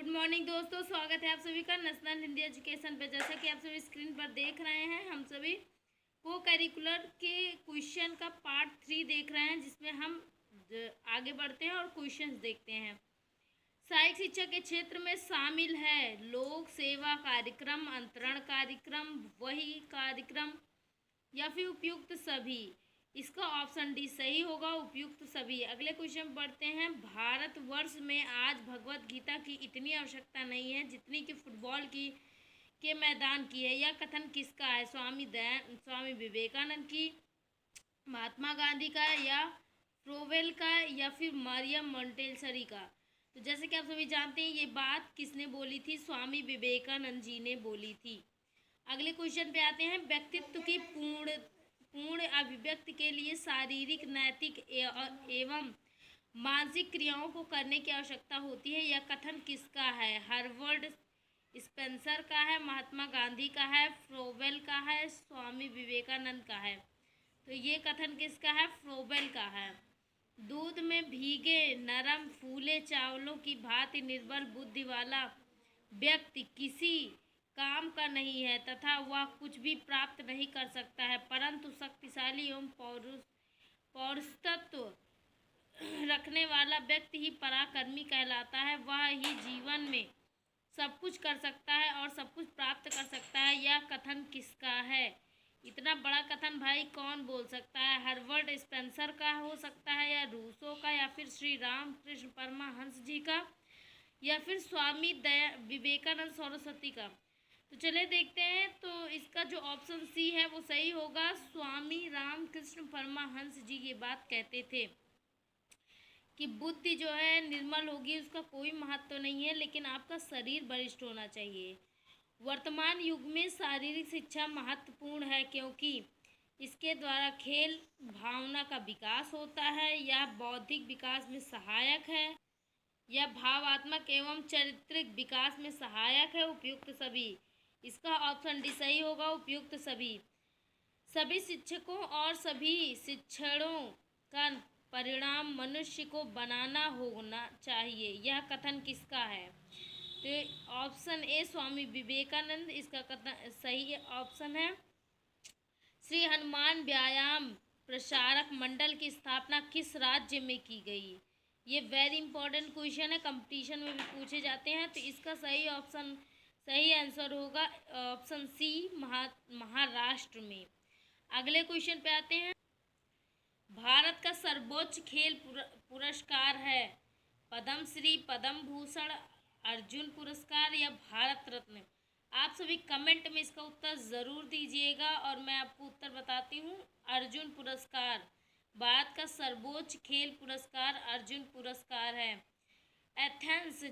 Good morning दोस्तों, स्वागत है आप सभी का नेशनल हिंदी एजुकेशन पे। जैसा कि आप सभी स्क्रीन पर देख रहे हैं, हम सभी को करिकुलर के क्वेश्चन का पार्ट 3 देख रहे हैं, जिसमें हम आगे बढ़ते हैं और क्वेश्चंस देखते हैं। सहायक शिक्षा के क्षेत्र में शामिल है लोक सेवा कार्यक्रम, अंतरण कार्यक्रम, वही कार्यक्रम या फिर उपयुक्त सभी। इसका ऑप्शन डी सही होगा, उपयुक्त सभी। अगले क्वेश्चन पढ़ते हैं। भारतवर्ष में आज भगवत गीता की इतनी आवश्यकता नहीं है जितनी कि फुटबॉल की के मैदान की है। यह कथन किसका है? स्वामी विवेकानंद की, महात्मा गांधी का, या फ्रोवेल का, या फिर मारियम मॉन्टेसरी का। तो जैसे कि आप सभी जानते हैं, ये बात किसने बोली थी? स्वामी विवेकानंद जी ने बोली थी। अगले क्वेश्चन पे आते हैं। व्यक्तित्व की पूर्ण अभिव्यक्ति के लिए शारीरिक, नैतिक एवं मानसिक क्रियाओं को करने की आवश्यकता होती है। यह कथन किसका है? हार्वर्ड स्पेंसर का है, महात्मा गांधी का है, फ्रोवेल का है, स्वामी विवेकानंद का है। तो ये कथन किसका है? फ्रोवेल का है। दूध में भीगे नरम फूले चावलों की भांति निर्बल बुद्धि वाला व्यक्ति किसी काम का नहीं है तथा वह कुछ भी प्राप्त नहीं कर सकता है, परंतु शक्तिशाली एवं पौरुषत्व रखने वाला व्यक्ति ही पराक्रमी कहलाता है। वह ही जीवन में सब कुछ कर सकता है और सब कुछ प्राप्त कर सकता है। यह कथन किसका है? इतना बड़ा कथन भाई कौन बोल सकता है? हार्वर्ड स्पेंसर का हो सकता है, या रूसो का, या फिर श्री राम कृष्ण परमहंस जी का, या फिर स्वामी विवेकानंद सरस्वती का। तो चलिए देखते हैं। तो इसका जो ऑप्शन सी है वो सही होगा। स्वामी रामकृष्ण परमहंस जी ये बात कहते थे कि बुद्धि जो है निर्मल होगी, उसका कोई महत्व तो नहीं है, लेकिन आपका शरीर बलिष्ठ होना चाहिए। वर्तमान युग में शारीरिक शिक्षा महत्वपूर्ण है क्योंकि इसके द्वारा खेल भावना का विकास होता है, यह बौद्धिक विकास में सहायक है, यह भावात्मक एवं चारित्रिक विकास में सहायक है। उपयुक्त सभी। इसका ऑप्शन डी सही होगा, उपयुक्त सभी। सभी शिक्षकों और सभी शिक्षणों का परिणाम मनुष्य को बनाना होना चाहिए। यह कथन किसका है? तो ऑप्शन ए स्वामी विवेकानंद इसका कथन सही ऑप्शन है। श्री हनुमान व्यायाम प्रसारक मंडल की स्थापना किस राज्य में की गई? ये वेरी इंपॉर्टेंट क्वेश्चन है, कंपटीशन में भी पूछे जाते हैं। तो इसका सही आंसर होगा ऑप्शन सी, महाराष्ट्र में। अगले क्वेश्चन पे आते हैं। भारत का सर्वोच्च खेल पुरस्कार है पद्मश्री, पद्म भूषण, अर्जुन पुरस्कार या भारत रत्न। आप सभी कमेंट में इसका उत्तर ज़रूर दीजिएगा और मैं आपको उत्तर बताती हूँ। अर्जुन पुरस्कार, भारत का सर्वोच्च खेल पुरस्कार अर्जुन पुरस्कार है। एथेंस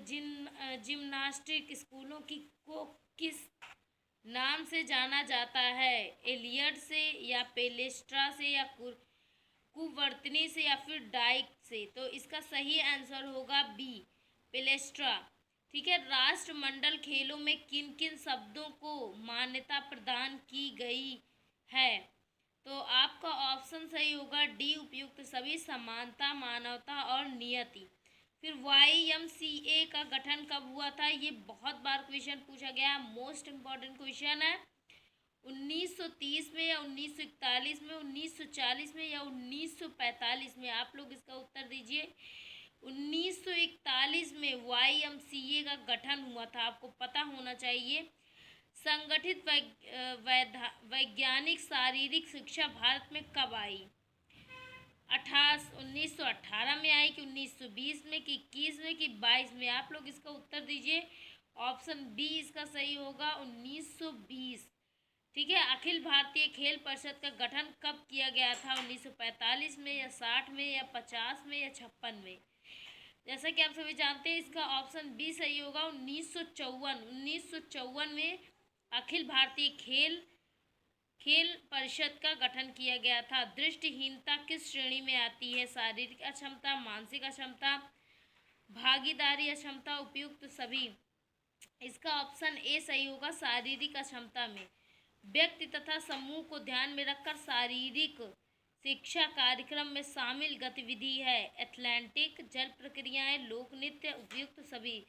जिम्नास्टिक स्कूलों को किस नाम से जाना जाता है? एलियड से, या पेलेस्ट्रा से, या कुवर्तनी से, या फिर डाइक से। तो इसका सही आंसर होगा बी, पेलेस्ट्रा। ठीक है। राष्ट्रमंडल खेलों में किन किन शब्दों को मान्यता प्रदान की गई है? तो आपका ऑप्शन सही होगा डी, उपयुक्त सभी, समानता, मानवता और नियति। फिर YMCA का गठन कब हुआ था? ये बहुत बार क्वेश्चन पूछा गया, मोस्ट इम्पॉर्टेंट क्वेश्चन है। 1930 में, या 1941 में, 1940 में, या 1945 में? आप लोग इसका उत्तर दीजिए। 1941 में YMCA का गठन हुआ था, आपको पता होना चाहिए। संगठित वैज्ञानिक शारीरिक शिक्षा भारत में कब आई? 1918 में आई, कि 1920 में, कि 21 में, कि 22 में? आप लोग इसका उत्तर दीजिए। ऑप्शन बी इसका सही होगा, 1920। ठीक है। अखिल भारतीय खेल परिषद का गठन कब किया गया था? 1945 में, या 60 में, या 50 में, या 56 में? जैसा कि आप सभी जानते हैं, इसका ऑप्शन बी सही होगा, 1954 में अखिल भारतीय खेल परिषद का गठन किया गया था। दृष्टिहीनता किस श्रेणी में आती है? शारीरिक अक्षमता, मानसिक अक्षमता, भागीदारी अक्षमता, उपयुक्त सभी। इसका ऑप्शन ए सही होगा, शारीरिक अक्षमता में। व्यक्ति तथा समूह को ध्यान में रखकर शारीरिक शिक्षा कार्यक्रम में शामिल गतिविधि है एथलेटिक, जल प्रक्रियाएं, लोक नृत्य, उपयुक्त सभी।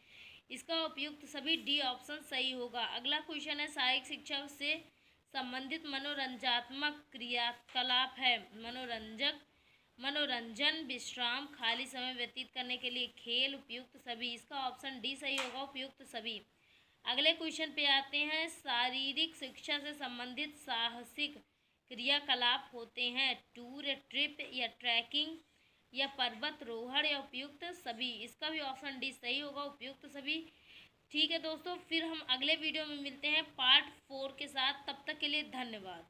इसका उपयुक्त सभी डी ऑप्शन सही होगा। अगला क्वेश्चन है सहायक शिक्षा से संबंधित मनोरंजनात्मक क्रियाकलाप है। मनोरंजन, विश्राम, खाली समय व्यतीत करने के लिए खेल, उपयुक्त सभी। इसका ऑप्शन डी सही होगा, उपयुक्त सभी। अगले क्वेश्चन पे आते हैं शारीरिक शिक्षा से संबंधित साहसिक क्रियाकलाप होते हैं टूर, ट्रिप या ट्रैकिंग या पर्वतारोहण या उपयुक्त सभी। इसका भी ऑप्शन डी सही होगा, उपयुक्त सभी। ठीक है दोस्तों, फिर हम अगले वीडियो में मिलते हैं पार्ट 4 के साथ। तब तक के लिए धन्यवाद।